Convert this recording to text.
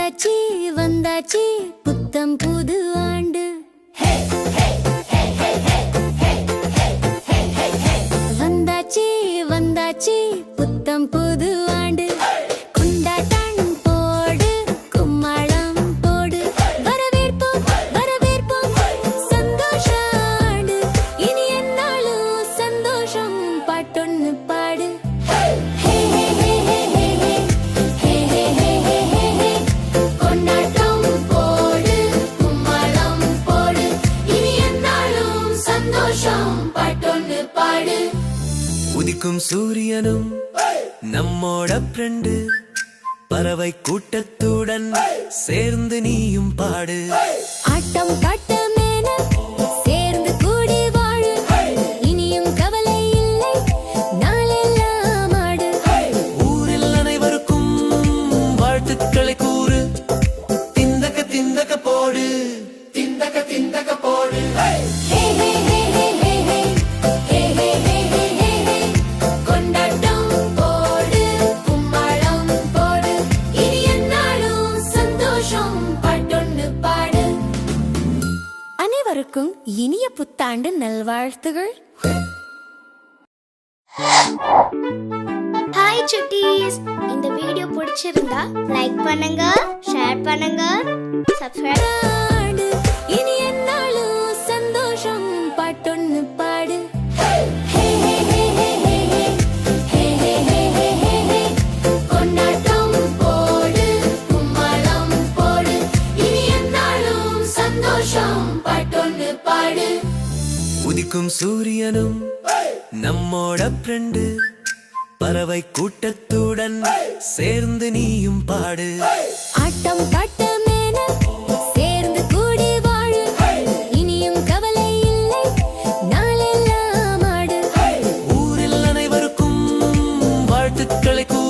வந்தாச்சு வந்தாச்சு புத்தம் புது ஆண்டு. வந்தாச்சு வந்தாச்சு புத்தம் புது ஆண்டு. கொண்டாட்டம் போடு கும்மாளம் போடு வரவேற்போம் வரவேற்போம் சந்தோஷ ஆண்டு. இனி என்னாலும் சந்தோஷம் பாட்டொன்னு பாடு. உதிக்கும் சூரியனும் நம்மோட ஃப்ரெண்டு, பறவை கூட்டத்துடன் சேர்ந்து நீயும் பாடு. ஆட்டம் பாட்டமேன சேர்ந்து கூடி வாழு. இனியும் கவலை இல்லை நாளெல்லாம் ஆடு. ஊரில் அனைவருக்கும் வாழ்த்துக்களை கூறு. திந்தக திந்தக போடு திந்தக திந்தக போடு. அனைவருக்கும் இனிய புத்தாண்டு நல்வாழ்த்துகள். ஹாய் சுட்டீஸ், இந்த வீடியோ பிடிச்சிருந்தா லைக் பண்ணுங்க, ஷேர் பண்ணுங்க, சப்ஸ்கிரைப். இனி என்னாலும் சந்தோஷம் பாட்டொன்னு பாடு. கொண்டாட்டம் போடு கும்மாளம் போடு. இனி என்னாலும் சந்தோஷம் பாட்டொன்னு பாடு. உதிக்கும் சூரியனும் நம்மோட ஃப்ரெண்டு, பறவை கூட்டத்துடன் சேர்ந்து நீயும் பாடு. ஆட்டம் பாட்டமேன சேர்ந்து கூடி வாழு. இனியும் கவலை இல்லை நாளெல்லாம் ஆடு. ஊரில் அனைவருக்கும் வாழ்த்துக்களை கூறு.